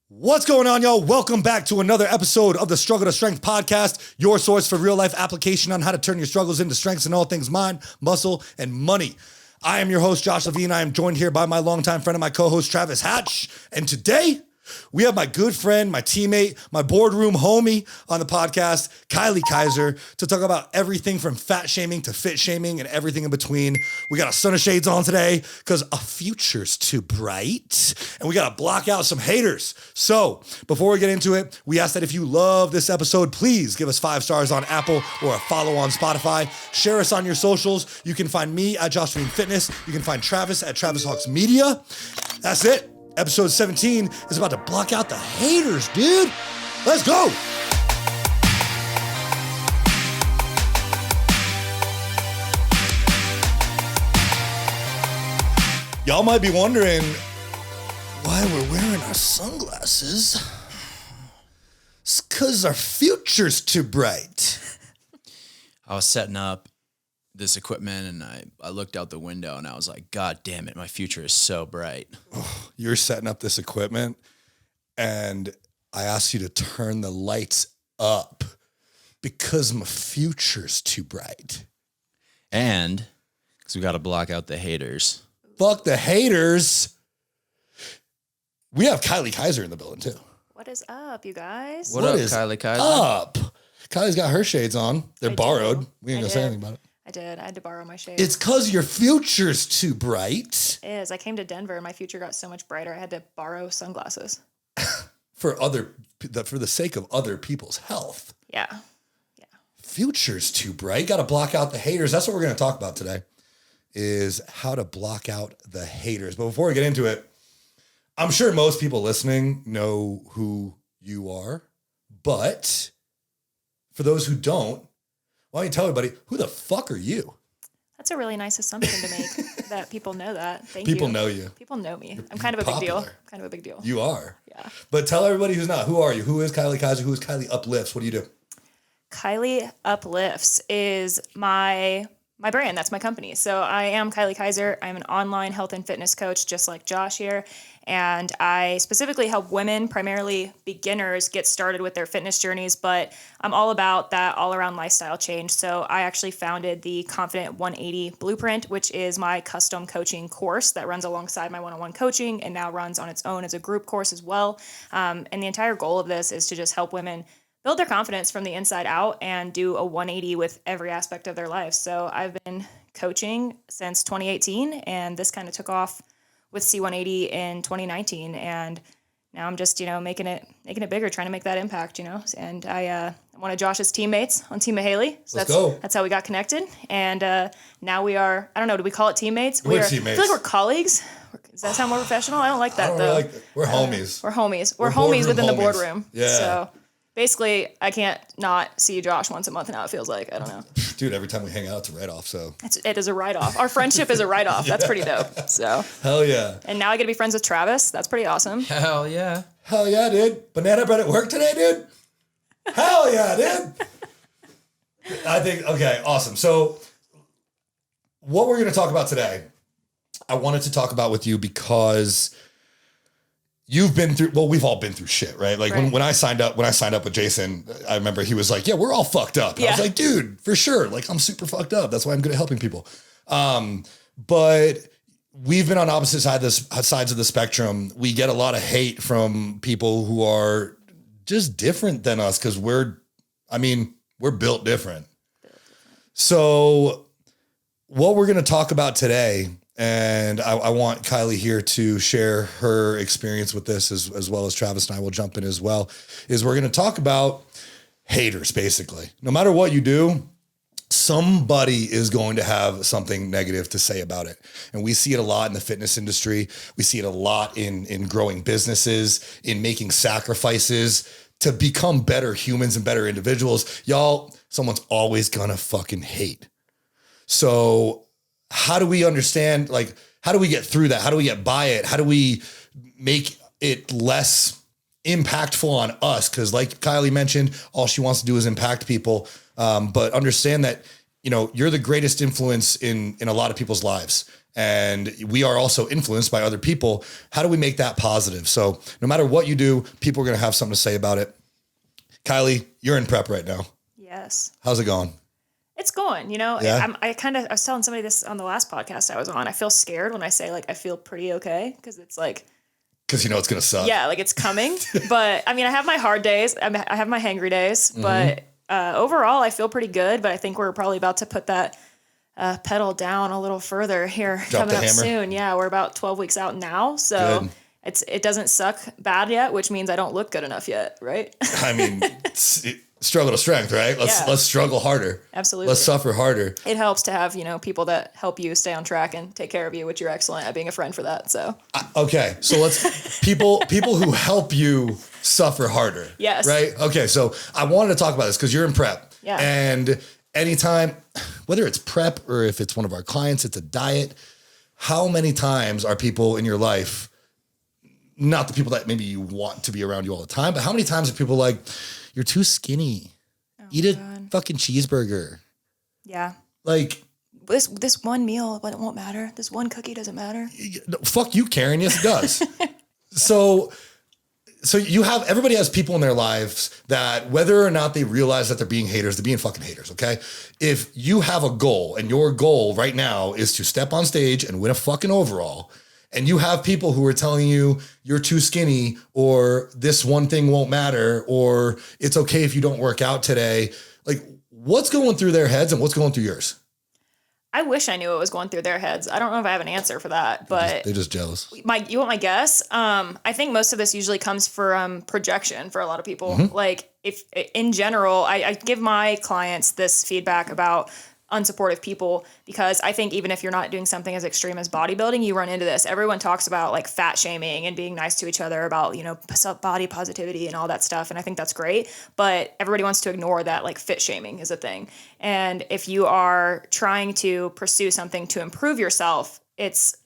What's going on, y'all? Welcome back to another episode of the Struggle to Strength podcast, your source for real-life application on how to turn your struggles into strengths in all things mind, muscle, and money. I am your host, Josh Levine. I am joined here by my longtime friend and my co-host, Travis Hatch. And today, we have my good friend, my teammate, my boardroom homie on the podcast, Kylie Kaiser, to talk about everything from fat shaming to fit shaming and everything in between. We got our stunna shades on today because our future's too bright and we got to block out some haters. So before we get into it, we ask that if you love this episode, please give us 5 stars on Apple or a follow on Spotify. Share us on your socials. You can find me at Josh Levine Fitness. You can find Travis at Travis Hawks Media. That's it. Episode 17 is about to block out the haters, dude. Let's go. Y'all might be wondering why we're wearing our sunglasses. It's because our future's too bright. I was setting up this equipment and I looked out the window and I was like, God damn it, my future is so bright. Oh, you're setting up this equipment and I asked you to turn the lights up because my future's too bright. And because we got to block out the haters. Fuck the haters. We have Kylie Kaiser in the building too. What is up, you guys? What up, Kylie Kaiser? Up? Kylie's got her shades on. They're borrowed. We ain't gonna say anything about it. I did. I had to borrow my shades. It's because your future's too bright. It is. I came to Denver and my future got so much brighter. I had to borrow sunglasses. for the sake of other people's health. Yeah. Future's too bright. Got to block out the haters. That's what we're going to talk about today, is how to block out the haters. But before we get into it, I'm sure most people listening know who you are. But for those who don't, why don't you tell everybody, who the fuck are you? That's a really nice assumption to make that people know that. Thank you. People know you. People know me. I'm kind of a big deal. Kind of a big deal. You are. Yeah. But tell everybody who's not. Who are you? Who is Kylie Kaiser? Who is Kylie UpLifts? What do you do? Kylie UpLifts is my brand. That's my company. So I am Kylie Kaiser. I'm an online health and fitness coach, just like Josh here. And I specifically help women, primarily beginners, get started with their fitness journeys. But I'm all about that all-around lifestyle change. So I actually founded the Confident 180 Blueprint, which is my custom coaching course that runs alongside my one-on-one coaching and now runs on its own as a group course as well. And the entire goal of this is to just help women build their confidence from the inside out and do a 180 with every aspect of their life. So I've been coaching since 2018, and this kind of took off with C180 in 2019. And now I'm just, making it bigger, trying to make that impact, And I'm one of Josh's teammates on Team Mahaley. So that's how we got connected. And now we are, I don't know, do we call it teammates? We're teammates. I feel like we're colleagues. Does that sound more professional? I don't like that, though. We're homies. We're homies. We're homies within the boardroom. Yeah. So basically, I can't not see Josh once a month now, it feels like. I don't know. Dude, every time we hang out, it's a write-off, so. It is a write-off. Our friendship is a write-off. That's pretty dope. So. Hell yeah. And now I get to be friends with Travis. That's pretty awesome. Hell yeah. Hell yeah, dude. Banana bread at work today, dude? Hell yeah, dude. I think, okay, awesome. So what we're going to talk about today, I wanted to talk about with you because you've been through, well, we've all been through shit, right? Like when I signed up with Jason, I remember he was like, yeah, we're all fucked up. And I was like, dude, for sure. Like, I'm super fucked up. That's why I'm good at helping people. But we've been on opposite sides of the spectrum. We get a lot of hate from people who are just different than us because we're built different. So what we're going to talk about today, and I want Kylie here to share her experience with this as well as Travis and I will jump in as well, is we're going to talk about haters, basically. No matter what you do, somebody is going to have something negative to say about it. And we see it a lot in the fitness industry. We see it a lot in growing businesses, in making sacrifices to become better humans and better individuals. Y'all, someone's always going to fucking hate. So how do we understand, how do we get through that? How do we get by it? How do we make it less impactful on us? Because like Kylie mentioned, all she wants to do is impact people. But understand that, you know, you're the greatest influence in a lot of people's lives. And we are also influenced by other people. How do we make that positive? So no matter what you do, people are going to have something to say about it. Kylie, you're in prep right now. Yes. How's it going? It's going, you know, Yeah. I was telling somebody this on the last podcast I was on. I feel scared when I say like, I feel pretty okay. Cause it's like, Because you know it's going to suck. yeah, like it's coming. But I mean, I have my hard days. I have my hangry days, but overall I feel pretty good. But I think we're probably about to put that pedal down a little further here coming up soon. Yeah, we're about 12 weeks out now. So Good. it doesn't suck bad yet, which means I don't look good enough yet, right? I mean, struggle to strength, right? Let's struggle harder. Absolutely. Let's suffer harder. It helps to have, you know, people that help you stay on track and take care of you, which you're excellent at being a friend for that. So Okay, so let's people who help you suffer harder. Yes. Right? Okay, so I wanted to talk about this because you're in prep. Yeah. And anytime, whether it's prep or if it's one of our clients, it's a diet, how many times are people in your life, not the people that maybe you want to be around you all the time, but how many times are people like, you're too skinny. Eat a fucking cheeseburger. yeah. Like, This one meal, but it won't matter. This one cookie doesn't matter. fuck you, Karen. Yes, it does. So everybody has people in their lives that whether or not they realize that they're being haters, they're being fucking haters. Okay. If you have a goal and your goal right now is to step on stage and win a fucking overall, and you have people who are telling you you're too skinny or this one thing won't matter, or it's okay if you don't work out today. Like, what's going through their heads and what's going through yours? I wish I knew what was going through their heads. I don't know if I have an answer for that, but They're just jealous. you want my guess? I think most of this usually comes from projection for a lot of people. Like if in general, I give my clients this feedback about unsupportive people, because I think even if you're not doing something as extreme as bodybuilding, you run into this. Everyone talks about like fat shaming and being nice to each other about, you know, body positivity and all that stuff. And I think that's great, but everybody wants to ignore that like fit shaming is a thing. And if you are trying to pursue something to improve yourself, it's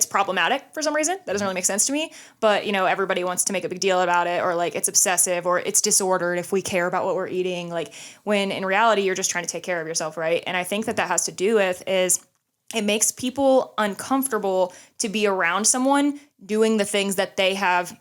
problematic for some reason. That doesn't really make sense to me, but you know, everybody wants to make a big deal about it, or like it's obsessive or it's disordered if we care about what we're eating, like when in reality, you're just trying to take care of yourself. Right. And I think that has to do with is it makes people uncomfortable to be around someone doing the things that they have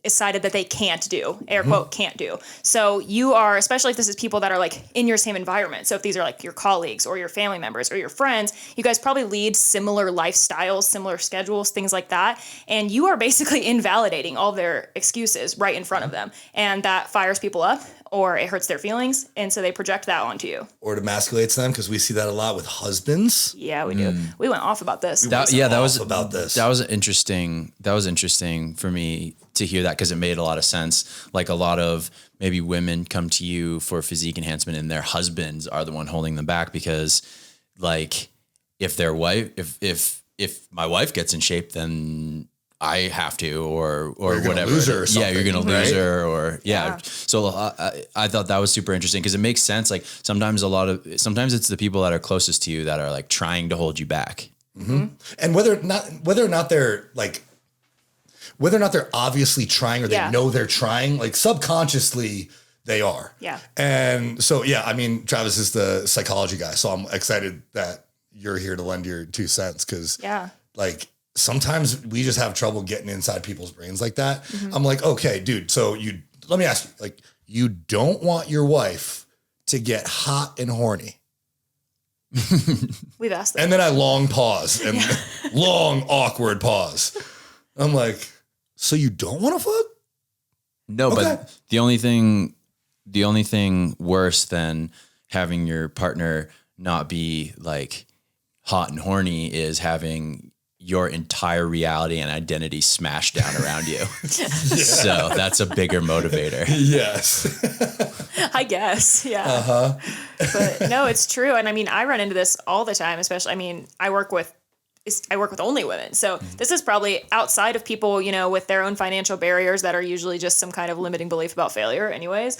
decided that they can't do, air quote, can't do. So you are, especially if this is people that are like in your same environment. So if these are like your colleagues or your family members or your friends, you guys probably lead similar lifestyles, similar schedules, things like that. And you are basically invalidating all their excuses right in front of them. And that fires people up or it hurts their feelings. And so they project that onto you. Or it emasculates them, because we see that a lot with husbands. Yeah, we do. We went off about this. That was interesting for me to hear that, because it made a lot of sense. Like a lot of maybe women come to you for physique enhancement and their husbands are the one holding them back, because like if their wife, if my wife gets in shape, then I have to, or whatever. Lose her or yeah, you're going to lose her, or Yeah. So I thought that was super interesting, because it makes sense. Like sometimes it's the people that are closest to you that are like trying to hold you back. And whether or not they're obviously trying, or they know they're trying, like subconsciously they are. Yeah. And so, yeah, I mean, Travis is the psychology guy, so I'm excited that you're here to lend your 2 cents, because like sometimes we just have trouble getting inside people's brains like that. I'm like, okay, dude, so let me ask you, like, you don't want your wife to get hot and horny. We've asked that. And then I long pause and long awkward pause. I'm like, so you don't want to fuck? No, Okay. but the only thing worse than having your partner not be like hot and horny is having your entire reality and identity smashed down around you. So that's a bigger motivator. Yes. I guess. Yeah. But no, it's true. And I mean, I run into this all the time, especially, I mean, I work with only women. So this is probably outside of people, you know, with their own financial barriers that are usually just some kind of limiting belief about failure anyways.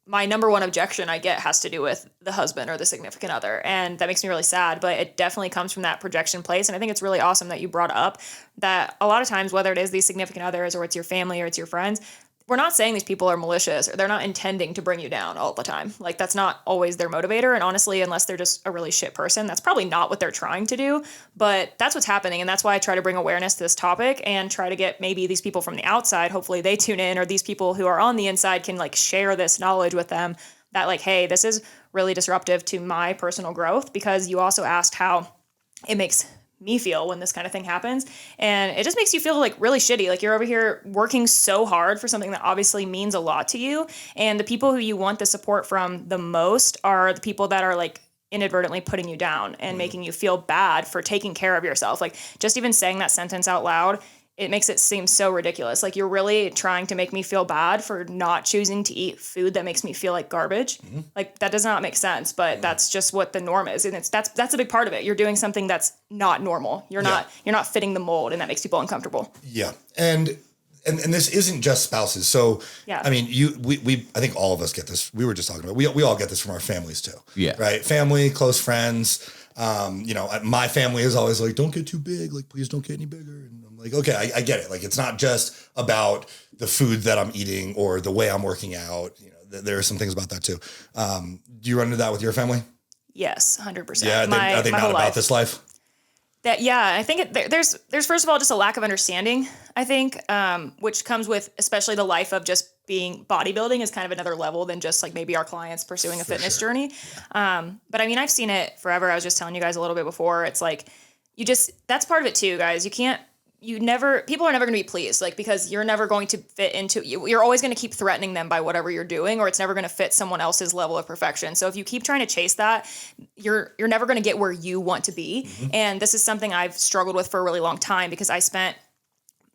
My number one objection I get has to do with the husband or the significant other. And that makes me really sad, but it definitely comes from that projection place. And I think it's really awesome that you brought up that a lot of times, whether it is these significant others or it's your family or it's your friends, we're not saying these people are malicious or they're not intending to bring you down all the time. Like that's not always their motivator. And honestly, unless they're just a really shit person, that's probably not what they're trying to do, but that's what's happening. And that's why I try to bring awareness to this topic and try to get maybe these people from the outside, hopefully they tune in, or these people who are on the inside can like share this knowledge with them that like, hey, this is really disruptive to my personal growth, because you also asked how it makes me feel when this kind of thing happens. And it just makes you feel like really shitty. Like you're over here working so hard for something that obviously means a lot to you. And the people who you want the support from the most are the people that are like inadvertently putting you down and making you feel bad for taking care of yourself. Like just even saying that sentence out loud, it makes it seem so ridiculous. Like you're really trying to make me feel bad for not choosing to eat food that makes me feel like garbage. Like that does not make sense, but that's just what the norm is. And that's a big part of it. You're doing something that's not normal. You're not fitting the mold, and that makes people uncomfortable. Yeah. And this isn't just spouses. So, yeah. I mean, I think all of us get this. We were just talking about, we all get this from our families too. Yeah. Right. Family, close friends. My family is always like, don't get too big. Like, please don't get any bigger. And I'm like, okay, I get it. Like, it's not just about the food that I'm eating or the way I'm working out. There are some things about that too. Do you run into that with your family? Yes, 100%. Yeah. Are they not about this life? I think there's first of all just a lack of understanding, I think, which comes with especially the life of just being bodybuilding is kind of another level than just like maybe our clients pursuing a fitness journey. But I mean, I've seen it forever. I was just telling you guys a little bit before. It's like that's part of it too, guys. People are never going to be pleased, like, because you're never going to fit into, you're always going to keep threatening them by whatever you're doing, or it's never going to fit someone else's level of perfection. So if you keep trying to chase that, you're never going to get where you want to be. And this is something I've struggled with for a really long time, because I spent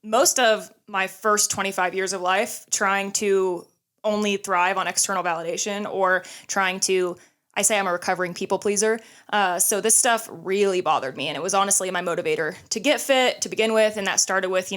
most of my first 25 years of life trying to only thrive on external validation, or trying to, I say I'm a recovering people pleaser. So this stuff really bothered me. And it was honestly my motivator to get fit to begin with. And that started with,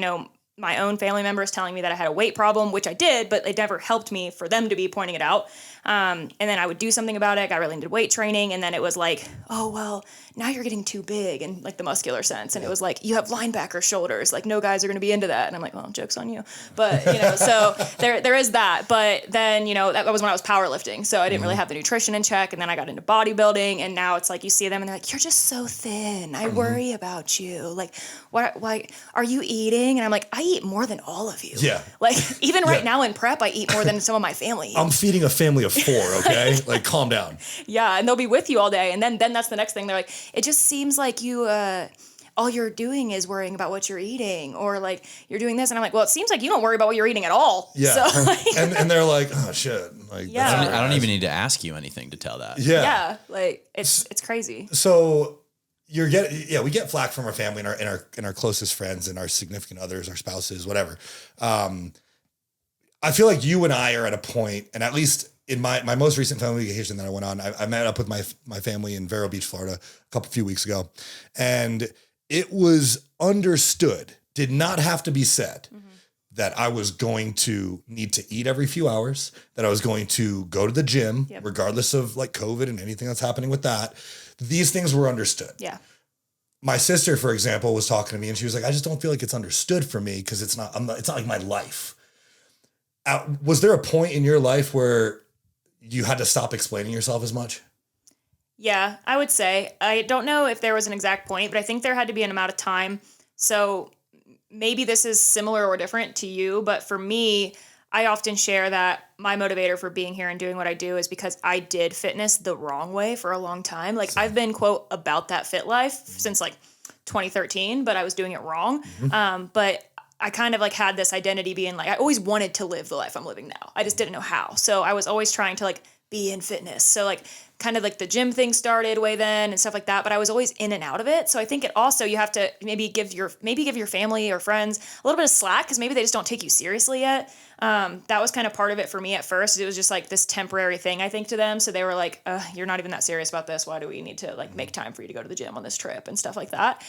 my own family members telling me that I had a weight problem, which I did, but it never helped me for them to be pointing it out. And then I would do something about it. Got really into weight training. And then it was like, oh, well, now you're getting too big in like the muscular sense. And it was like, you have linebacker shoulders. Like no guys are going to be into that. And I'm like, well, joke's on you. But, so there is that. But then, that was when I was powerlifting. So I didn't really have the nutrition in check. And then I got into bodybuilding. And now it's like, you see them and they're like, you're just so thin. I worry about you. Like, what are you eating? And I'm like, I eat more than all of you. Yeah. Like even right now in prep, I eat more than some of my family. I'm feeding a family of 4. Okay. Like calm down. Yeah. And they'll be with you all day. And then that's the next thing. They're like, it just seems like you, all you're doing is worrying about what you're eating, or like you're doing this. And I'm like, well, it seems like you don't worry about what you're eating at all. Yeah. So, and they're like, oh shit. Like, yeah. I don't even need to ask you anything to tell that. Yeah. Yeah. Like it's crazy. So we get flack from our family and our closest friends and our significant others, our spouses, whatever. I feel like you and I are at a point, and at least in my most recent family vacation that I went on, I met up with my family in Vero Beach, Florida, a few weeks ago. And it was understood, did not have to be said, that I was going to need to eat every few hours, that I was going to go to the gym, regardless of like COVID and anything that's happening with that. These things were understood. Yeah. My sister, for example, was talking to me and she was like, I just don't feel like it's understood for me because it's not like my life. Was there a point in your life where you had to stop explaining yourself as much? Yeah, I would say. I don't know if there was an exact point, but I think there had to be an amount of time. So maybe this is similar or different to you, but for me, I often share that my motivator for being here and doing what I do is because I did fitness the wrong way for a long time. Like I've been, quote, about that fit life since like 2013, but I was doing it wrong. But I kind of like had this identity being like, I always wanted to live the life I'm living now. I just didn't know how. So I was always trying to like be in fitness. So like kind of like the gym thing started way then and stuff like that, but I was always in and out of it. So I think it also, you have to maybe give your family or friends a little bit of slack because maybe they just don't take you seriously yet. That was kind of part of it for me at first. It was just like this temporary thing, I think, to them. So they were like, you're not even that serious about this. Why do we need to like make time for you to go to the gym on this trip and stuff like that?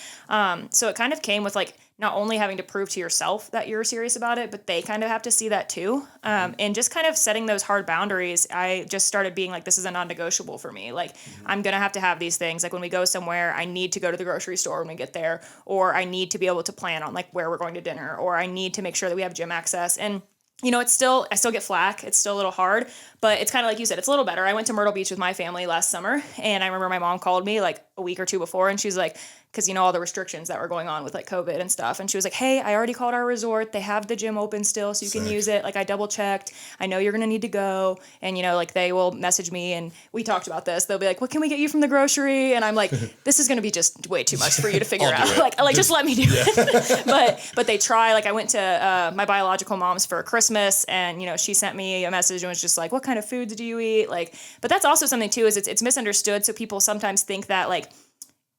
So it kind of came with like not only having to prove to yourself that you're serious about it, but they kind of have to see that too. And just kind of setting those hard boundaries, I just started being like, this is a non-negotiable for me. Like I'm going to have these things. Like when we go somewhere, I need to go to the grocery store when we get there, or I need to be able to plan on like where we're going to dinner, or I need to make sure that we have gym access. And you know, I still get flak. It's still a little hard, but it's kind of like you said, it's a little better. I went to Myrtle Beach with my family last summer, and I remember my mom called me like a week or two before, and she's like, because you know all the restrictions that were going on with like COVID and stuff, and she was like, hey, I already called our resort. They have the gym open still, so you can use it. Like, I double checked. I know you're gonna need to go, and you know, like they will message me, and we talked about this. They'll be like, what can we get you from the grocery? And I'm like, this is gonna be just way too much for you to figure out. Like just let me do it. But they try. Like, I went to my biological mom's for Christmas, and you know, she sent me a message and was just like, what kind of foods do you eat? Like, but that's also something too, is it's misunderstood. So people sometimes think that like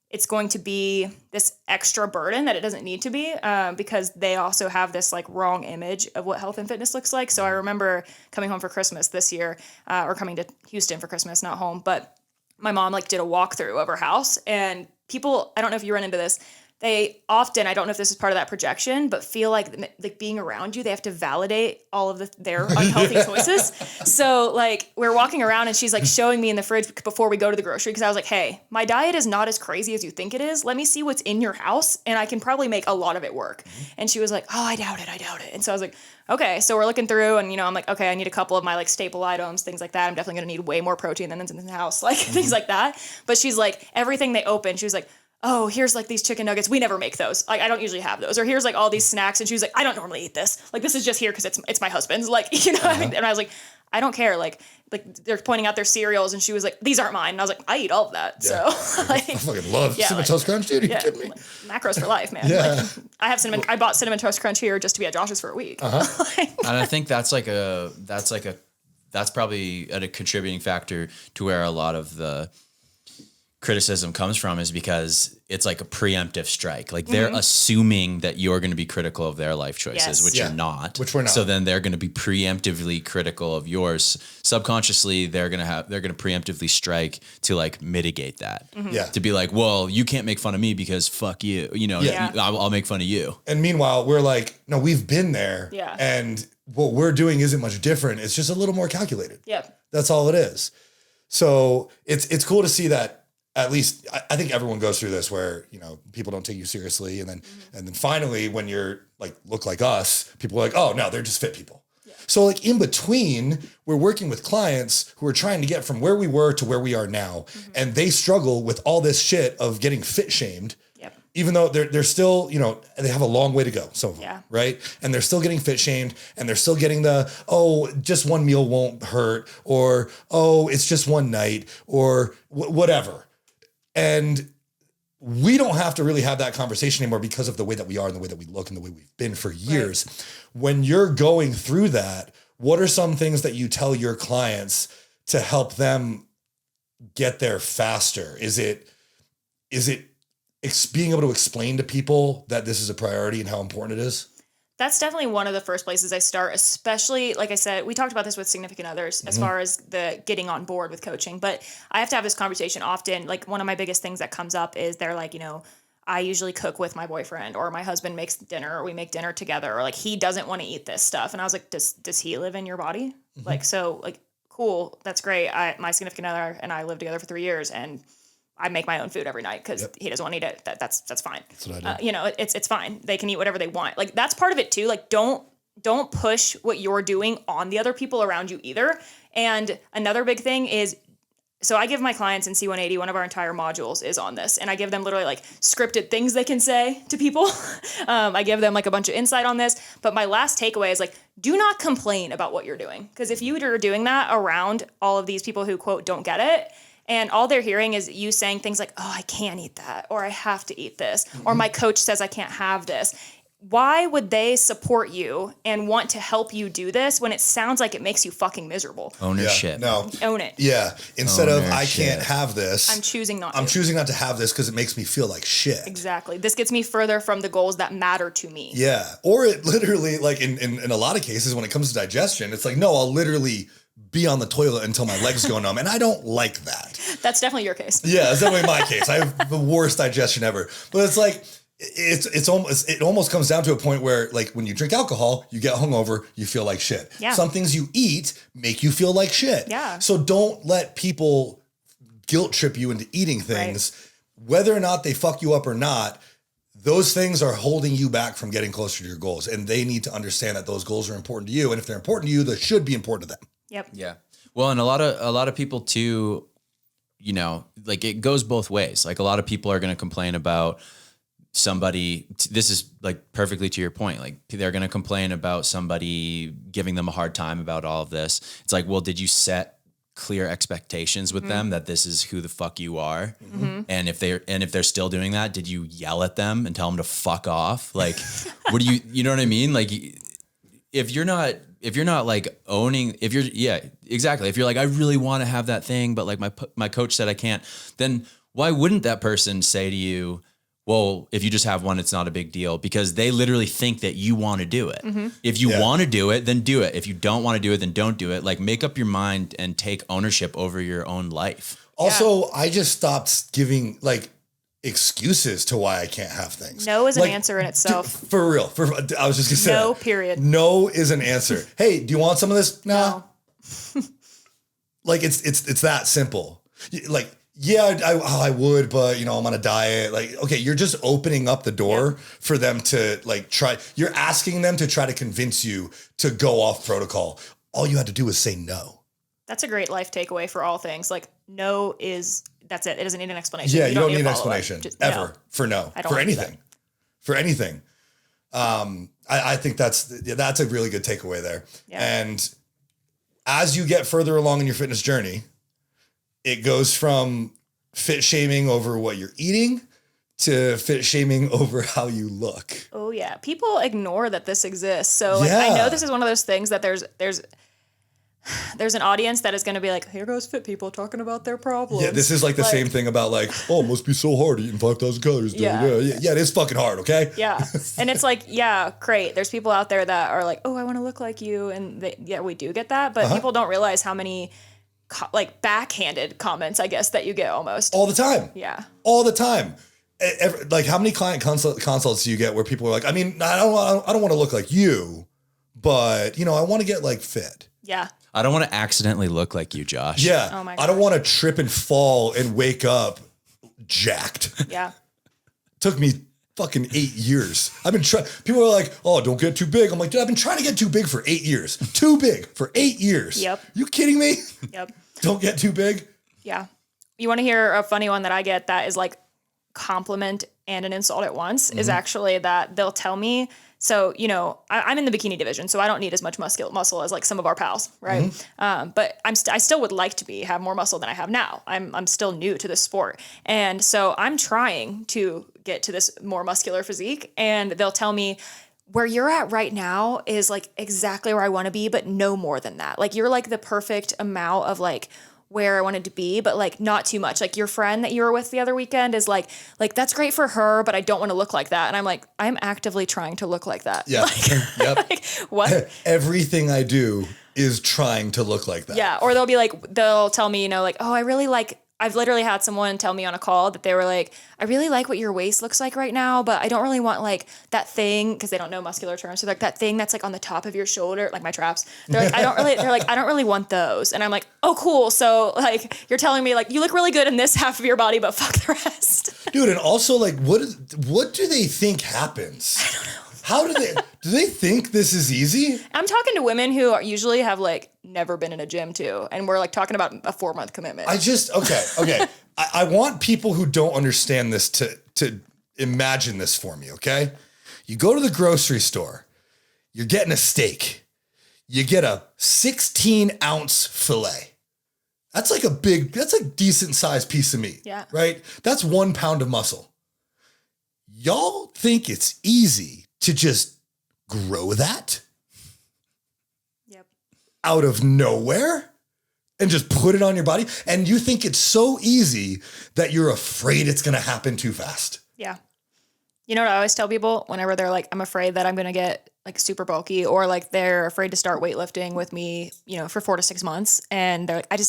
it's going to be this extra burden that it doesn't need to be, because they also have this like wrong image of what health and fitness looks like. So I remember coming home for Christmas this year, or coming to Houston for Christmas, not home, but my mom like did a walkthrough of her house, and people, I don't know if you run into this, they often, I don't know if this is part of that projection, but feel like being around you, they have to validate all of their unhealthy choices. So like we're walking around, and she's like showing me in the fridge before we go to the grocery, because I was like, hey, my diet is not as crazy as you think it is. Let me see what's in your house, and I can probably make a lot of it work. And she was like, oh, I doubt it. And so I was like, okay. So we're looking through, and you know, I'm like, okay, I need a couple of my like staple items, things like that. I'm definitely gonna need way more protein than in the house, like things like that. But she's like, everything they open, she was like, oh, here's like these chicken nuggets. We never make those. Like, I don't usually have those. Or here's like all these snacks. And she was like, I don't normally eat this. Like, this is just here because it's my husband's. Like, you know what I mean? And I was like, I don't care. Like they're pointing out their cereals, and she was like, these aren't mine. And I was like, I eat all of that. Yeah. So like, I fucking love Cinnamon Toast Crunch, dude. Are you kidding me? Like, macros for life, man. Yeah. Like, I bought Cinnamon Toast Crunch here just to be at Josh's for a week. And I think that's probably a contributing factor to where a lot of the criticism comes from, is because it's like a preemptive strike. Like they're assuming that you're going to be critical of their life choices, which you're not. Which we're not. So then they're going to be preemptively critical of yours. Subconsciously, they're going to preemptively strike to like mitigate that. Yeah. To be like, well, you can't make fun of me because fuck you. You know, I'll make fun of you. And meanwhile, we're like, no, we've been there. Yeah. And what we're doing isn't much different. It's just a little more calculated. Yep. That's all it is. So it's cool to see that. At least I think everyone goes through this where, you know, people don't take you seriously. And then finally, when you're like, look like us, people are like, oh no, they're just fit people. Yeah. So like in between, we're working with clients who are trying to get from where we were to where we are now. And they struggle with all this shit of getting fit shamed. Yep. Even though they're still, you know, they have a long way to go. Some of them, right? And they're still getting fit shamed, and they're still getting the, oh, just one meal won't hurt, or, oh, it's just one night, or whatever. And we don't have to really have that conversation anymore because of the way that we are and the way that we look and the way we've been for years. Right. When you're going through that, what are some things that you tell your clients to help them get there faster? Is it being able to explain to people that this is a priority and how important it is? That's definitely one of the first places I start, especially, like I said, we talked about this with significant others as far as the getting on board with coaching, but I have to have this conversation often. Like, one of my biggest things that comes up is they're like, you know, I usually cook with my boyfriend, or my husband makes dinner, or we make dinner together, or like he doesn't want to eat this stuff. And I was like, does he live in your body? Like, so like, cool. That's great. My significant other and I lived together for 3 years, and I make my own food every night because he doesn't want to eat it. That's fine. That's what I do. You know, it's fine. They can eat whatever they want. Like, that's part of it too. Like, don't push what you're doing on the other people around you either. And another big thing is, so I give my clients in C180, one of our entire modules is on this. And I give them literally like scripted things they can say to people. I give them like a bunch of insight on this. But my last takeaway is like, do not complain about what you're doing. Because if you are doing that around all of these people who, quote, don't get it, and all they're hearing is you saying things like, oh, I can't eat that, or I have to eat this, or my coach says I can't have this. Why would they support you and want to help you do this when it sounds like it makes you fucking miserable? Own your shit. No. Own it. Yeah. Instead of I can't have this, I'm choosing not to have this because it makes me feel like shit. Exactly. This gets me further from the goals that matter to me. Yeah. Or it literally, like in a lot of cases when it comes to digestion, it's like, no, I'll literally be on the toilet until my legs go numb. And I don't like that. That's definitely your case. Yeah, that's definitely my case. I have the worst digestion ever. But it's like, it almost comes down to a point where, like, when you drink alcohol, you get hungover, you feel like shit. Yeah. Some things you eat make you feel like shit. Yeah. So don't let people guilt trip you into eating things, whether or not they fuck you up or not. those things are holding you back from getting closer to your goals. And they need to understand that those goals are important to you. And if they're important to you, they should be important to them. Yep. Yeah. Well, and a lot of people too, you know, like it goes both ways. Like a lot of people are going to complain about somebody, this is like perfectly to your point. Like they're going to complain about somebody giving them a hard time about all of this. It's like, well, did you set clear expectations with them that this is who the fuck you are? And if they're still doing that, did you yell at them and tell them to fuck off? Like, what do you know what I mean? Like if you're not like owning, yeah, exactly. If you're like, I really want to have that thing, but like my coach said I can't, then why wouldn't that person say to you, well, if you just have one, it's not a big deal, because they literally think that you want to do it. If you want to do it, then do it. If you don't want to do it, then don't do it. Like make up your mind and take ownership over your own life. Also, I just stopped giving like excuses to why I can't have things. No is like, an answer in itself. For real. I was just gonna say no, that. period. No is an answer. Hey, do you want some of this? No. Like it's that simple. Like, yeah, I would, but you know, I'm on a diet. Like, okay, you're just opening up the door for them to like try. You're asking them to try to convince you to go off protocol. All you had to do was say no. That's a great life takeaway for all things. Like that's it. It doesn't need an explanation. Yeah, you don't need an explanation ever no. for no. I don't for wanna do anything. For anything. I think that's a really good takeaway there. Yeah. And as you get further along in your fitness journey, it goes from fit shaming over what you're eating to fit shaming over how you look. Oh yeah. People ignore that this exists. So like, I know this is one of those things that there's an audience that is going to be like, here goes fit people talking about their problems. Yeah, this is like the same thing about like, oh, it must be so hard eating 5,000 calories. Yeah, it is fucking hard, okay? Yeah. And it's like, yeah, great. There's people out there that are like, oh, I want to look like you. And we do get that. But people don't realize how many like backhanded comments, I guess, that you get almost. All the time. Yeah. All the time. Like how many client consults do you get where people are like, I mean, I don't want to look like you, but you know, I want to get like fit. Yeah. I don't want to accidentally look like you, Josh. Yeah. Oh my I don't want to trip and fall and wake up jacked. Yeah. Took me fucking 8 years. I've been trying. People are like, oh, don't get too big. I'm like, dude, I've been trying to get too big for 8 years. Too big for 8 years. Yep. You kidding me? Yep. Don't get too big. Yeah. You want to hear a funny one that I get that is like compliment and an insult at once is actually that they'll tell me, so, you know, I'm in the bikini division, so I don't need as much muscle as like some of our pals, right? But I still would like to have more muscle than I have now. I'm still new to this sport. And so I'm trying to get to this more muscular physique, and they'll tell me, where you're at right now is like exactly where I want to be, but no more than that. Like you're like the perfect amount of like where I wanted to be, but like not too much. Like your friend that you were with the other weekend is like that's great for her, but I don't want to look like that. And I'm like, I'm actively trying to look like that. Yeah. Like, Yep. like, what? Everything I do is trying to look like that. Yeah. Or they'll tell me, you know, like, oh, I've literally had someone tell me on a call that they were like, I really like what your waist looks like right now, but I don't really want like that thing, because they don't know muscular terms. So like that thing that's like on the top of your shoulder, like my traps. They're like, I don't really want those. And I'm like, oh, cool. So like, you're telling me like, you look really good in this half of your body, but fuck the rest. Dude, and also like, what do they think happens? I don't know. How do they think this is easy? I'm talking to women who usually have like never been in a gym too. And we're like talking about a 4-month commitment. Okay. I want people who don't understand this to imagine this for me, okay? You go to the grocery store, you're getting a steak. You get a 16-ounce filet. That's a decent sized piece of meat. Yeah. Right? That's 1 pound of muscle. Y'all think it's easy to just grow that out of nowhere and just put it on your body? And you think it's so easy that you're afraid it's going to happen too fast. Yeah. You know what I always tell people whenever they're like, I'm afraid that I'm going to get like super bulky, or like they're afraid to start weightlifting with me, you know, for 4 to 6 months. And they're like,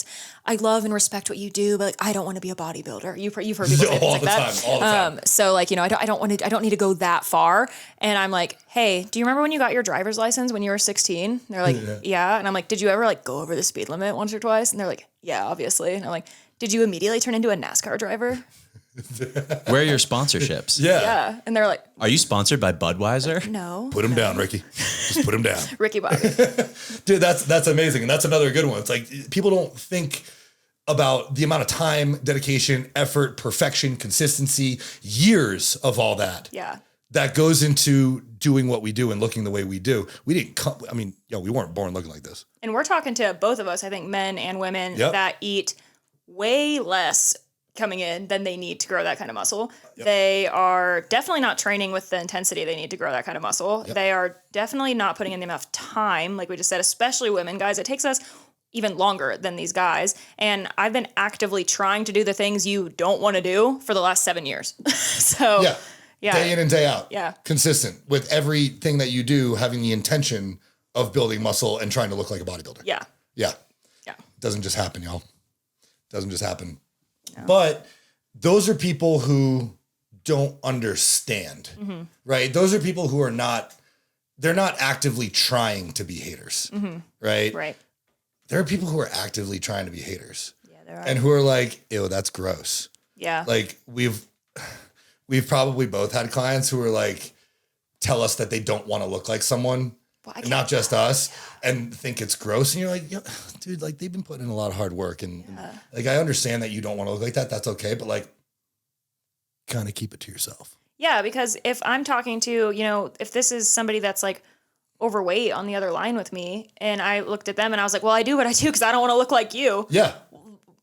I love and respect what you do, but like, I don't want to be a bodybuilder. You've heard people say things like that. All the time. So like, you know, I don't need to go that far. And I'm like, hey, do you remember when you got your driver's license when you were 16? They're like, yeah. And I'm like, did you ever like go over the speed limit once or twice? And they're like, yeah, obviously. And I'm like, did you immediately turn into a NASCAR driver? Where are your sponsorships? Yeah. Yeah. And they're like, Are you sponsored by Budweiser? no. Put him down, Ricky. Just put him down. Ricky Bobby. Dude, that's amazing. And that's another good one. It's like people don't think about the amount of time, dedication, effort, perfection, consistency, years of all that. Yeah. That goes into doing what we do and looking the way we do. We didn't come, I mean, we weren't born looking like this. And we're talking to both of us, I think men and women Yep. that eat way less coming in than they need to grow that kind of muscle. Yep. They are definitely not training with the intensity they need to grow that kind of muscle. Yep. They are definitely not putting in enough time, like we just said, especially women. Guys, it takes us even longer than these guys. And I've been actively trying to do the things you don't want to do for the last 7 years. So yeah. Day in and day out. Yeah. Consistent with everything that you do, having the intention of building muscle and trying to look like a bodybuilder. Yeah. Yeah. Yeah. Doesn't just happen, y'all. Doesn't just happen. No. But those are people who don't understand, right? Those are people who are they're not actively trying to be haters, right? Right. There are people who are actively trying to be haters. Yeah, there are. And who are like, ew, that's gross. Yeah. Like we've probably both had clients who are like, tell us that they don't want to look like someone, and not just us, and think it's gross. And you're like, yeah, dude, like they've been putting in a lot of hard work. And like, I understand that you don't want to look like that. That's okay. But like, kind of keep it to yourself. Yeah. Because if I'm talking to, if this is somebody that's like overweight on the other line with me and I looked at them and I was like, well, I do what I do because I don't want to look like you. Yeah.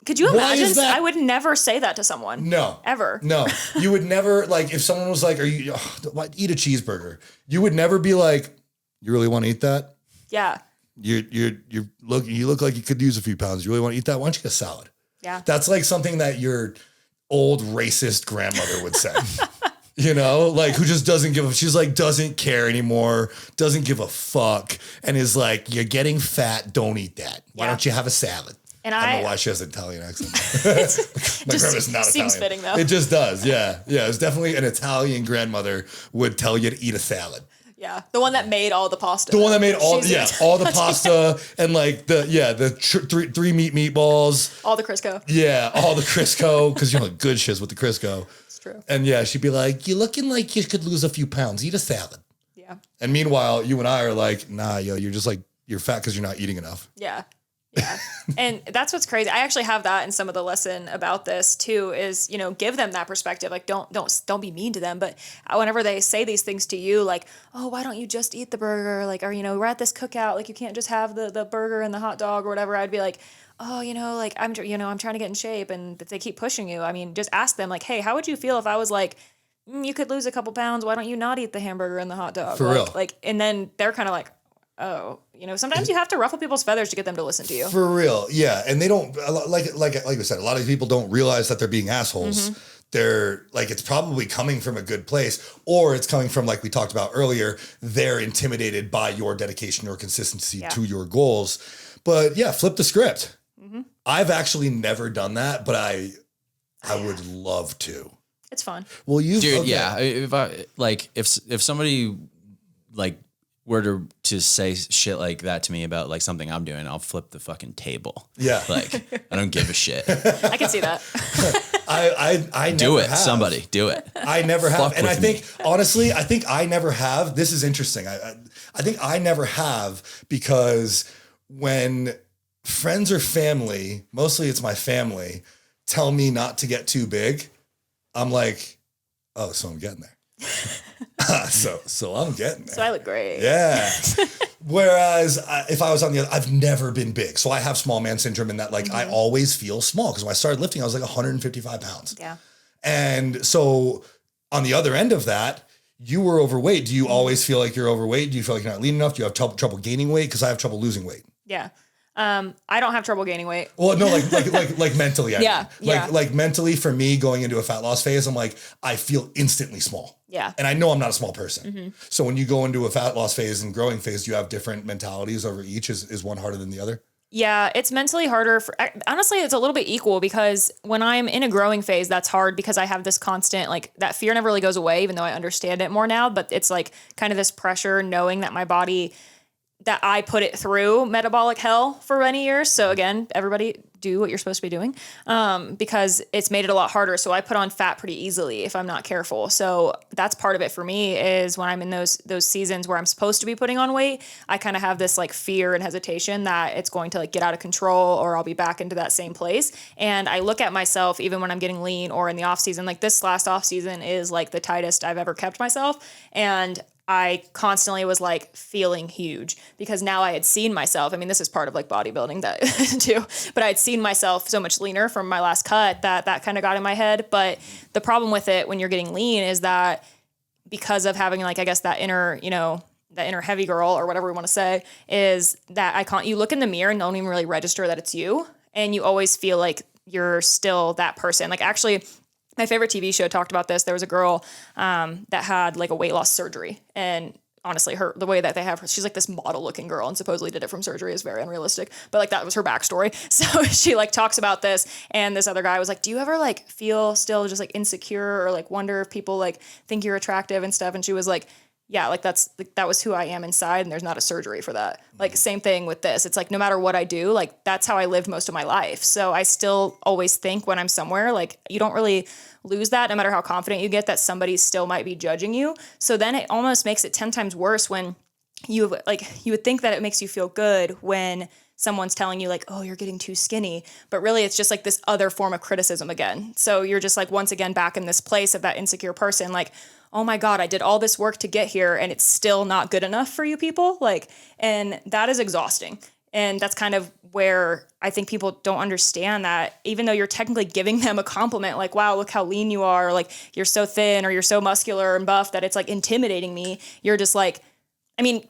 Could you Why imagine? is that? I would never say that to someone. No. Ever. No. You would never, like, if someone was like, eat a cheeseburger, you would never be like, you really want to eat that? Yeah. You look like you could use a few pounds. You really want to eat that? Why don't you get a salad? Yeah. That's like something that your old racist grandmother would say. Like who just doesn't give a, she's like, doesn't care anymore, doesn't give a fuck, and is like, you're getting fat, don't eat that. Why don't you have a salad? And I don't know why she has an Italian accent. My grandma's not seems Italian. fitting though. It just does. Yeah. Yeah. It's definitely an Italian grandmother would tell you to eat a salad. Yeah. The one that made all the pasta. The one that made all the pasta and like three meatballs. All the Crisco. Yeah. All the Crisco. Cause good shiz with the Crisco. It's true. And yeah, she'd be like, you're looking like you could lose a few pounds. Eat a salad. Yeah. And meanwhile, you and I are like, nah, you're just like, you're fat because you're not eating enough. Yeah. Yeah. And that's what's crazy. I actually have that in some of the lesson about this too, is, give them that perspective. Like, don't be mean to them. But whenever they say these things to you, like, oh, why don't you just eat the burger? Like, or, we're at this cookout, like you can't just have the burger and the hot dog or whatever. I'd be like, oh, like I'm trying to get in shape. And if they keep pushing you, I mean, just ask them like, hey, how would you feel if I was like, you could lose a couple pounds. Why don't you not eat the hamburger and the hot dog? For real. Like, and then they're kind of like, oh, sometimes you have to ruffle people's feathers to get them to listen to you. For real. Yeah. And they don't, like we said, a lot of people don't realize that they're being assholes. They're like, it's probably coming from a good place, or it's coming from, like we talked about earlier, they're intimidated by your dedication or consistency to your goals. But yeah, flip the script. I've actually never done that, but I would love to. It's fun. Well, Yeah. If somebody like were to say shit like that to me about like something I'm doing, I'll flip the fucking table. Yeah. Like, I don't give a shit. I can see that. I do never it. have. Somebody do it. I never have. Fuck And I with think, me. honestly, I never have. This is interesting. I think I never have, because when friends or family, mostly it's my family, tell me not to get too big, I'm like, oh, so I'm getting there. So I'm getting there. So I look great. Yeah. Whereas if I was on the other, I've never been big. So I have small man syndrome in that, like, I always feel small. Because when I started lifting, I was like 155 pounds. Yeah. And so on the other end of that, you were overweight. Do you always feel like you're overweight? Do you feel like you're not lean enough? Do you have trouble gaining weight? Because I have trouble losing weight. Yeah. I don't have trouble gaining weight. Well, no, like mentally. Yeah. Like mentally, for me, going into a fat loss phase, I'm like, I feel instantly small. Yeah. And I know I'm not a small person. So when you go into a fat loss phase and growing phase, do you have different mentalities over each? Is one harder than the other? Yeah, it's mentally harder. Honestly, it's a little bit equal, because when I'm in a growing phase, that's hard because I have this constant, like, that fear never really goes away, even though I understand it more now. But it's like kind of this pressure knowing that my body, that I put it through metabolic hell for many years. So again, everybody do what you're supposed to be doing, because it's made it a lot harder. So I put on fat pretty easily if I'm not careful. So that's part of it for me, is when I'm in those seasons where I'm supposed to be putting on weight, I kind of have this like fear and hesitation that it's going to like get out of control, or I'll be back into that same place. And I look at myself, even when I'm getting lean or in the off season, like this last off season is like the tightest I've ever kept myself. And I constantly was like feeling huge, because now I had seen myself. I mean, this is part of like bodybuilding that too, but I had seen myself so much leaner from my last cut that kind of got in my head. But the problem with it when you're getting lean is that because of having like, I guess that inner, that inner heavy girl or whatever we want to say, is that you look in the mirror and don't even really register that it's you. And you always feel like you're still that person. Like actually, my favorite TV show talked about this. There was a girl that had like a weight loss surgery, and honestly, the way that they have her, she's like this model looking girl, and supposedly did it from surgery, is very unrealistic. But like that was her backstory. So she like talks about this, and this other guy was like, "Do you ever like feel still just like insecure or like wonder if people like think you're attractive and stuff?" And she was like, yeah, like that was who I am inside, and there's not a surgery for that. Like same thing with this. It's like no matter what I do, like that's how I lived most of my life. So I still always think when I'm somewhere, like you don't really lose that no matter how confident you get, that somebody still might be judging you. So then it almost makes it 10 times worse when you would think that it makes you feel good when someone's telling you like, oh, you're getting too skinny, but really it's just like this other form of criticism again. So you're just like once again back in this place of that insecure person, like, oh my God, I did all this work to get here and it's still not good enough for you people. Like, and that is exhausting. And that's kind of where I think people don't understand that even though you're technically giving them a compliment, like, wow, look how lean you are, or like you're so thin or you're so muscular and buff that it's like intimidating me. You're just like, I mean,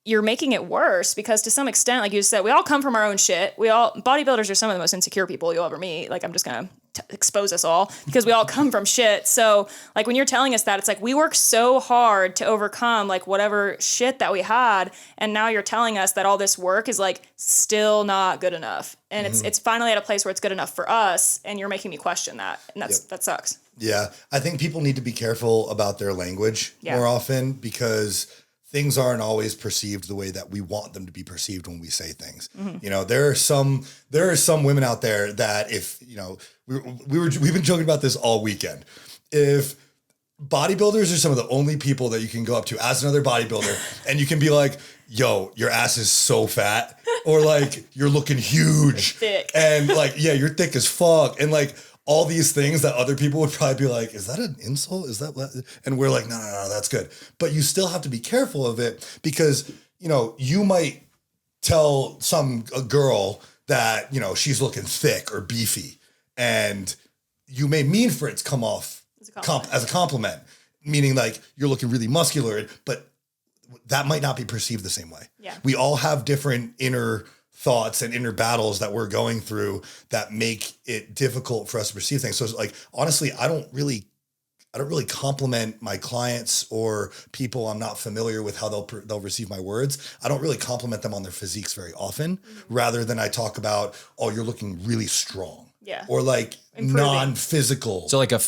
you're making it worse, because to some extent, like you said, we all come from our own shit. Bodybuilders are some of the most insecure people you'll ever meet. Like, I'm just going to expose us all, because we all come from shit. So like when you're telling us that, it's like we worked so hard to overcome like whatever shit that we had. And now you're telling us that all this work is like still not good enough. And it's finally at a place where it's good enough for us. And you're making me question that. And that sucks. Yeah. I think people need to be careful about their language more often, because things aren't always perceived the way that we want them to be perceived when we say things. You know, there are some women out there that if, you know, we've been joking about this all weekend. If bodybuilders are some of the only people that you can go up to as another bodybuilder and you can be like, yo, your ass is so fat, or like, you're looking huge thick. And like, yeah, you're thick as fuck. And like, all these things that other people would probably be like, is that an insult? Is that what? And we're like, no, that's good. But you still have to be careful of it, because, you know, you might tell a girl that, you know, she's looking thick or beefy, and you may mean for it to come off as a compliment, meaning like you're looking really muscular, but that might not be perceived the same way. Yeah. We all have different inner thoughts and inner battles that we're going through that make it difficult for us to perceive things. So it's like, honestly, I don't really compliment my clients or people I'm not familiar with how they'll receive my words. I don't really compliment them on their physiques very often, rather than I talk about, oh, you're looking really strong. Yeah. Or like improving. Non-physical. So like a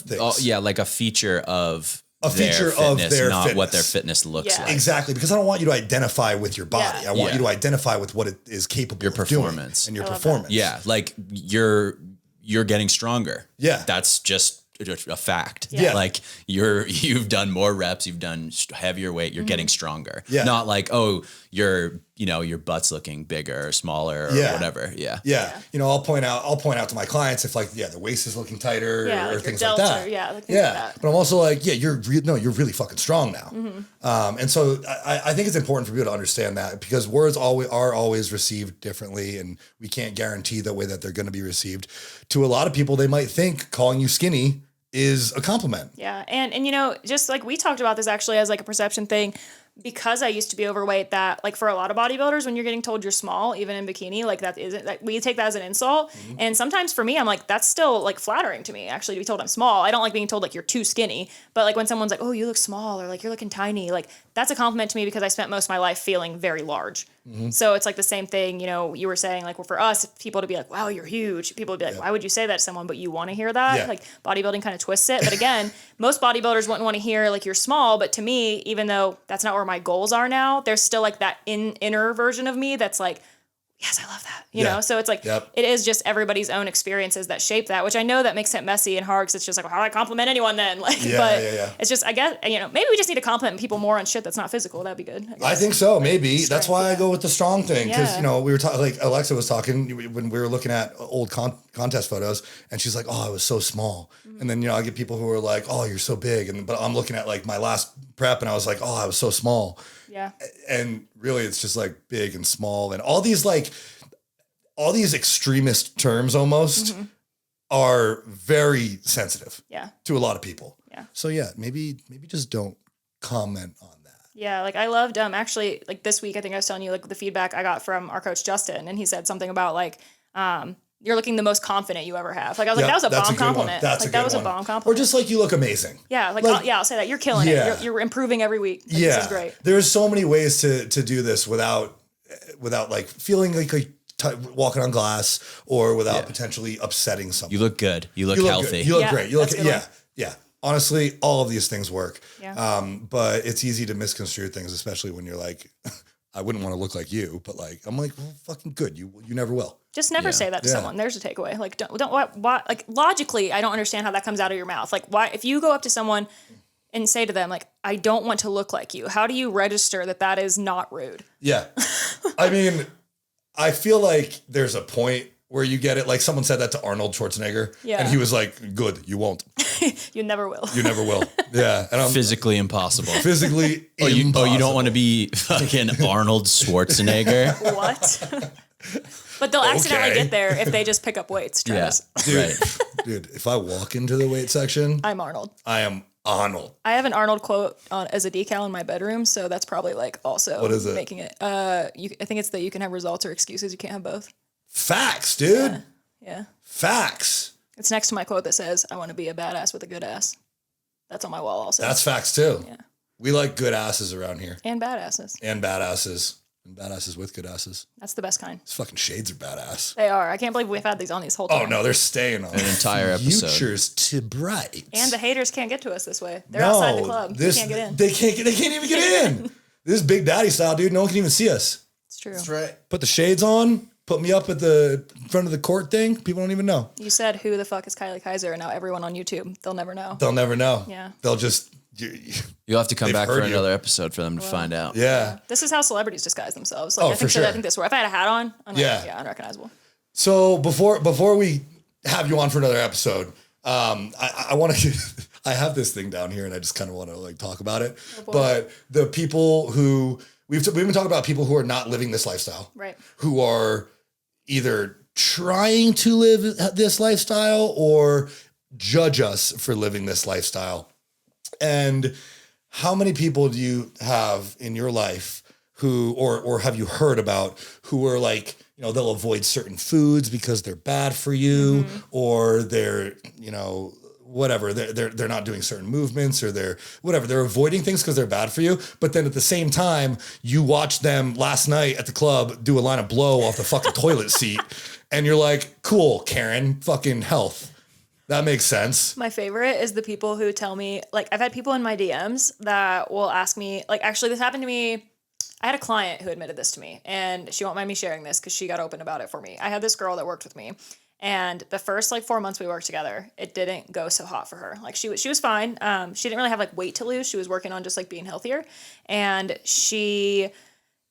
feature of their not fitness. What their fitness looks like. Exactly, because I don't want you to identify with your body. Yeah. I want you to identify with what it is capable Your of performance. doing and your performance. Yeah, like you're getting stronger. Yeah. That's just a fact. Yeah. Like you've done more reps, you've done heavier weight, you're getting stronger. Yeah. Not like, oh, your butt's looking bigger or smaller or whatever. Yeah. Yeah. You know, I'll point out to my clients if like, the waist is looking tighter or like things delta, like that. Like things like that. But I'm also like, you're really fucking strong now. And so I think it's important for people to understand that, because words are always received differently, and we can't guarantee the way that they're going to be received. To a lot of people, they might think calling you skinny is a compliment. Yeah. And you know, just like we talked about this actually as like a perception thing, because I used to be overweight, that like for a lot of bodybuilders, when you're getting told you're small, even in bikini, like that isn't, like we take that as an insult. And sometimes for me, I'm like, that's still like flattering to me actually to be told I'm small. I don't like being told like you're too skinny, but like when someone's like, oh, you look small, or like you're looking tiny, like that's a compliment to me, because I spent most of my life feeling very large. So it's like the same thing, you know, you were saying like, well, for us, people to be like, wow, you're huge. People would be like, why would you say that to someone? But you want to hear that? Yeah. Like bodybuilding kind of twists it. But again, most bodybuilders wouldn't want to hear like you're small. But to me, even though that's not where my goals are now, there's still like that inner version of me that's like, yes, I love that. You know, so it's like, Yep. it is just everybody's own experiences that shape that, which I know that makes it messy and hard because it's just like, well, how do I compliment anyone then? Like, but it's just, I guess, you know, maybe we just need to compliment people more on shit that's not physical. That'd be good. I think so. Maybe Strength, that's why I go with the strong thing. Cause you know, we were talking, like Alexa was talking when we were looking at old contest photos and she's like, oh, I was so small. And then, you know, I get people who are like, oh, you're so big. But I'm looking at like my last prep and I was like, oh, I was so small. Yeah. And really it's just like big and small and all these extremist terms almost are very sensitive to a lot of people. Yeah. So yeah, maybe just don't comment on that. Yeah, like I loved actually like this week I think I was telling you like the feedback I got from our coach Justin, and he said something about like you're looking the most confident you ever have. Like I was like, that was a bomb compliment. Like that was a bomb compliment. Or just like you look amazing. Yeah, like I'll say that. You're killing it. You're improving every week. Like, this is great. There's so many ways to do this without like feeling like walking on glass or without potentially upsetting someone. You look good. You look healthy. Good. You look great. You look yeah. Honestly, all of these things work. Yeah. But it's easy to misconstrue things, especially when you're like, I wouldn't want to look like you, but like I'm like, well, fucking good. You never will. Just never say that to someone. There's a takeaway. Like don't why like logically, I don't understand how that comes out of your mouth. Like why if you go up to someone and say to them like, I don't want to look like you, how do you register that is not rude? Yeah. I mean, I feel like there's a point where you get it. Like someone said that to Arnold Schwarzenegger and he was like, good, you won't. You never will. You never will. Yeah. And I'm physically impossible. Physically impossible. You don't want to be fucking Arnold Schwarzenegger. What? But they'll accidentally get there if they just pick up weights. Travis. Yeah. Dude, if I walk into the weight section, I'm Arnold. I am Arnold. I have an Arnold quote as a decal in my bedroom, so that's probably like also what is it? Making it. I think it's that you can have results or excuses. You can't have both. Facts, dude. Yeah. Facts. It's next to my quote that says, I want to be a badass with a good ass. That's on my wall also. That's facts too. Yeah. We like good asses around here. And badasses. And badasses. And badasses with good asses. That's the best kind. These fucking shades are badass. They are. I can't believe we've had these on these whole time. Oh no, they're staying on. An entire episode. Futures to bright. And the haters can't get to us this way. They're outside the club. They can't get in. They can't even get in. This is Big Daddy style, dude. No one can even see us. It's true. That's right. Put the shades on. Put me up at the front of the court thing. People don't even know. You said, who the fuck is Kylie Kaiser? And now everyone on YouTube, they'll never know. They'll never know. Yeah. They'll just... You'll have to come back for another episode for them to find out. Yeah. This is how celebrities disguise themselves. Like, I think this word. If I had a hat on, unrecognizable. So before we have you on for another episode, I want to... I have this thing down here and I just kind of want to like talk about it. But the people who... We've been talking about people who are not living this lifestyle. Right. Who are either trying to live this lifestyle or judge us for living this lifestyle. And how many people do you have in your life who, or have you heard about who are like, you know, they'll avoid certain foods because they're bad for you, or they're, you know, whatever, they're not doing certain movements, or they're avoiding things because they're bad for you. But then at the same time, you watch them last night at the club do a line of blow off the fucking toilet seat, and you're like, cool, Karen, fucking health. That makes sense. My favorite is the people who tell me, like, I've had people in my DMs that will ask me, like, actually this happened to me. I had a client who admitted this to me, and she won't mind me sharing this because she got open about it for me. I had this girl that worked with me. And the first like 4 months we worked together, it didn't go so hot for her. Like she was fine. She didn't really have like weight to lose. She was working on just like being healthier, and she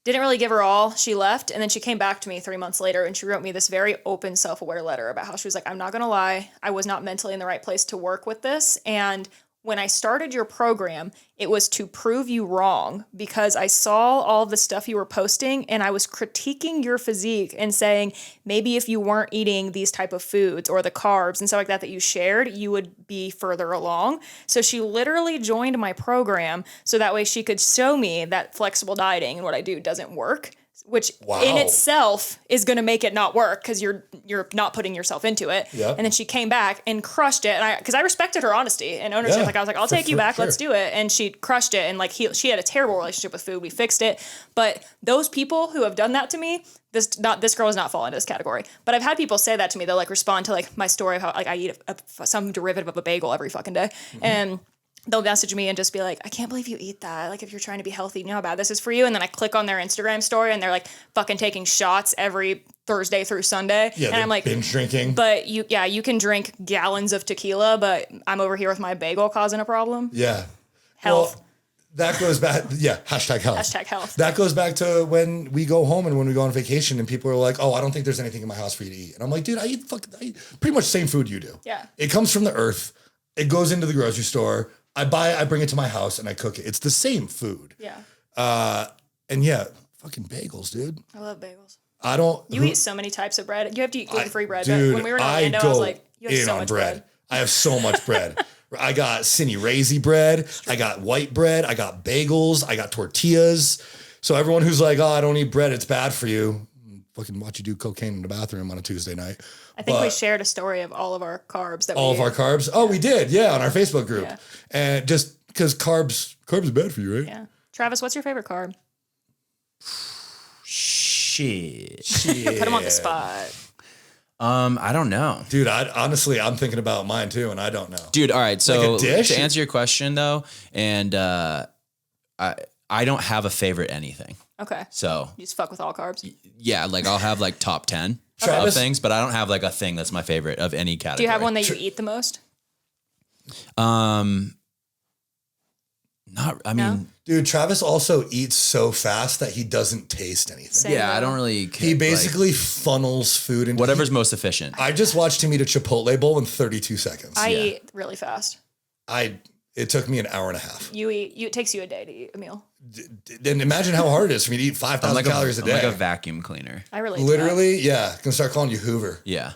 didn't really give her all. She left, and then she came back to me 3 months later, and she wrote me this very open, self-aware letter about how she was like, I'm not going to lie. I was not mentally in the right place to work with this. And when I started your program, it was to prove you wrong because I saw all the stuff you were posting and I was critiquing your physique and saying, maybe if you weren't eating these type of foods or the carbs and stuff like that you shared, you would be further along. So she literally joined my program so that way she could show me that flexible dieting and what I do doesn't work, which in itself is going to make it not work because you're not putting yourself into it. Yep. And then she came back and crushed it. And because I respected her honesty and ownership. Like I was like, I'll take you back. Let's do it. And she crushed it. And like she had a terrible relationship with food. We fixed it. But those people who have done that to me, this girl does not fall into this category. But I've had people say that to me. They'll like respond to like my story of how like I eat some derivative of a bagel every fucking day. Mm-hmm. And they'll message me and just be like, I can't believe you eat that. Like, if you're trying to be healthy, you know how bad this is for you. And then I click on their Instagram story and they're like fucking taking shots every Thursday through Sunday. Yeah, and I'm like, binge drinking. but you can drink gallons of tequila, but I'm over here with my bagel causing a problem. Yeah. Health. Well, that goes back. Yeah. Hashtag health. Hashtag health. That goes back to when we go home and when we go on vacation and people are like, oh, I don't think there's anything in my house for you to eat. And I'm like, dude, I eat pretty much the same food you do. Yeah. It comes from the earth. It goes into the grocery store. I buy it, I bring it to my house and I cook it. It's the same food. Yeah. And yeah, fucking bagels, dude. I love bagels. I don't. You eat so many types of bread. You have to eat gluten-free bread. Dude, But when we were in Orlando, I was like, you have so much bread. I have so much bread. I got Cine Raisi bread. I got white bread. I got bagels. I got tortillas. So everyone who's like, oh, I don't eat bread, it's bad for you. Fucking watch you do cocaine in the bathroom on a Tuesday night. I think we shared a story of all of our carbs. All of our carbs? Oh, we did. Yeah, on our Facebook group. Yeah. And just because carbs are bad for you, right? Yeah. Travis, what's your favorite carb? Shit. Put him on the spot. I don't know. Dude, I'm thinking about mine too, and I don't know. Dude, all right. So Like a dish? to answer your question though, and I don't have a favorite anything. Okay. So You just fuck with all carbs. yeah, like I'll have like top 10 of Travis? things, but I don't have like a thing that's my favorite of any category. Do you have one that you eat the most? Not, I No? mean, Dude, Travis also eats so fast that he doesn't taste anything. Same. yeah, I don't really care. He basically funnels food into whatever's most efficient. I just watched him eat a Chipotle bowl in 32 seconds. I eat really fast. It took me an hour and a half. It takes you a day to eat a meal. Then imagine how hard it is for me to eat 5,000 calories a day. I'm like a vacuum cleaner. I really Literally, yeah. Gonna start calling you Hoover. Yeah.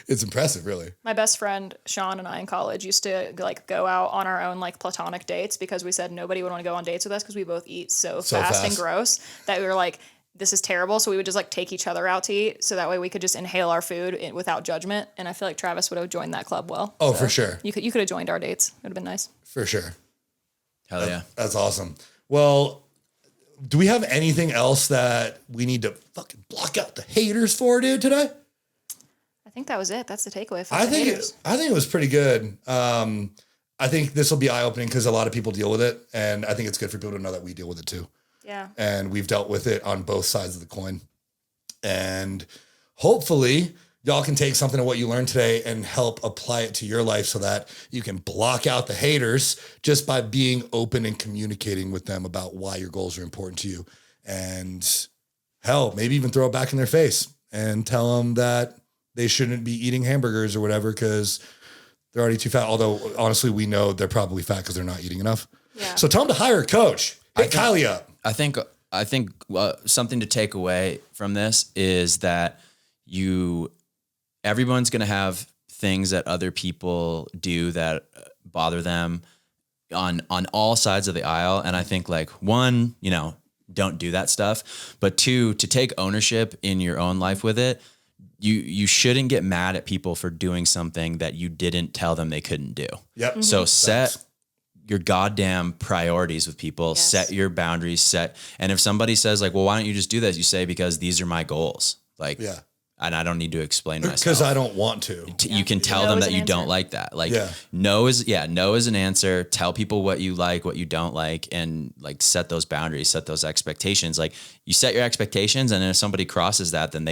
It's impressive, really. My best friend Sean and I in college used to like go out on our own like platonic dates because we said nobody would want to go on dates with us because we both eat so fast and gross that we were like, this is terrible. So we would just like take each other out to eat so that way we could just inhale our food without judgment. And I feel like Travis would have joined that club well. Oh, So for sure. You could have joined our dates. It would have been nice. For sure. Hell yeah. That's awesome. Well, do we have anything else that we need to fucking block out the haters for, dude, today? I think that was it. That's the takeaway. I think it was pretty good. I think this will be eye-opening because a lot of people deal with it. And I think it's good for people to know that we deal with it too. Yeah. And we've dealt with it on both sides of the coin. And hopefully y'all can take something of what you learned today and help apply it to your life so that you can block out the haters just by being open and communicating with them about why your goals are important to you. And hell, maybe even throw it back in their face and tell them that they shouldn't be eating hamburgers or whatever because they're already too fat. Although honestly, we know they're probably fat because they're not eating enough. Yeah. So tell them to hire a coach. Hit Kylie up. I think something to take away from this is that everyone's going to have things that other people do that bother them on all sides of the aisle. And I think like one, don't do that stuff, but two, to take ownership in your own life with it. You shouldn't get mad at people for doing something that you didn't tell them they couldn't do. Yep. Mm-hmm. So set your goddamn priorities with people, Yes. set your boundaries, and if somebody says like, well, why don't you just do this? You say, because these are my goals. Like, Yeah. And I don't need to explain myself. Because I don't want to. You can tell No them is that an you don't answer. like that. Like Yeah. no is an answer. Tell people what you like, what you don't like, and like set those boundaries, set those expectations. Like you set your expectations, and then if somebody crosses that, then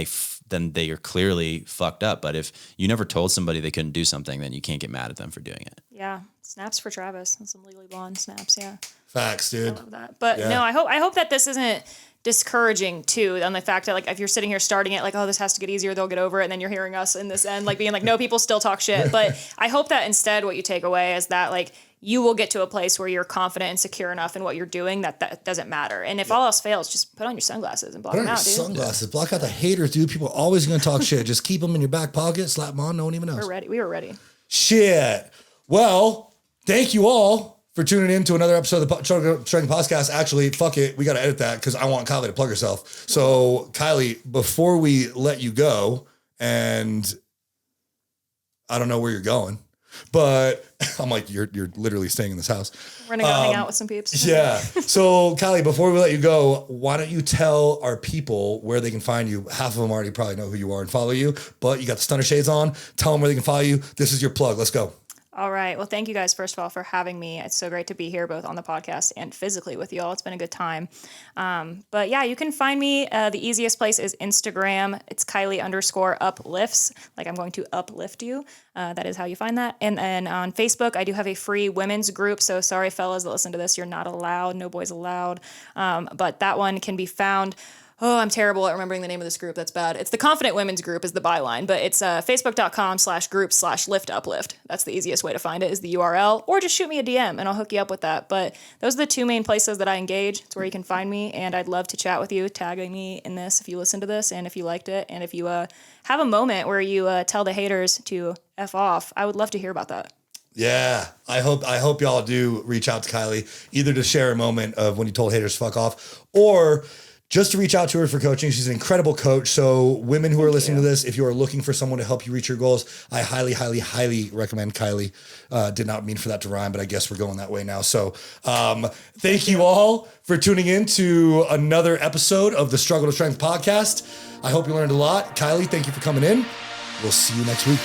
they are clearly fucked up. But if you never told somebody they couldn't do something, then you can't get mad at them for doing it. Yeah. Snaps for Travis and some Legally Blonde snaps. Yeah. Facts, I dude. love that. But Yeah. no, I hope that this isn't discouraging too on the fact that like if you're sitting here starting it like, oh, this has to get easier, they'll get over it, and then you're hearing us in this end like being like, no, people still talk shit. But I hope that instead what you take away is that like you will get to a place where you're confident and secure enough in what you're doing that doesn't matter. And if all else fails, just put on your sunglasses and block Put on them your out, dude. sunglasses. Block out the haters, dude. People are always going to talk shit. Just keep them in your back pocket. Slap them on. No one even knows. We're ready. We were ready. Shit. Well, thank you all for tuning in to another episode of the Struggling Podcast. Actually, fuck it. We got to edit that because I want Kylie to plug herself. So, Kylie, before we let you go, and I don't know where you're going, but I'm like, you're literally staying in this house. We're gonna go hang out with some peeps. Yeah. So, Kylie, before we let you go, why don't you tell our people where they can find you? Half of them already probably know who you are and follow you, but you got the stunner shades on. Tell them where they can follow you. This is your plug. Let's go. All right. Well, thank you guys, first of all, for having me. It's so great to be here, both on the podcast and physically with y'all. It's been a good time. But yeah, you can find me. The easiest place is Instagram. It's Kylie_UpLifts. Like I'm going to uplift you. That is how you find that. And then on Facebook, I do have a free women's group. So sorry, fellas that listen to this, you're not allowed. No boys allowed. But that one can be found. Oh, I'm terrible at remembering the name of this group. That's bad. It's the Confident Women's Group is the byline, but it's facebook.com/group/liftuplift. That's the easiest way to find it is the URL, or just shoot me a DM and I'll hook you up with that. But those are the two main places that I engage. It's where you can find me, and I'd love to chat with you, tagging me in this if you listen to this and if you liked it. And if you have a moment where you tell the haters to F off, I would love to hear about that. Yeah, I hope y'all do reach out to Kylie, either to share a moment of when you told haters fuck off, or just to reach out to her for coaching. She's an incredible coach. So women who are listening to this, if you are looking for someone to help you reach your goals, I highly, highly, highly recommend Kylie. Did not mean for that to rhyme, but I guess we're going that way now. So thank you all for tuning in to another episode of the Struggle to Strength podcast. I hope you learned a lot. Kylie, thank you for coming in. We'll see you next week.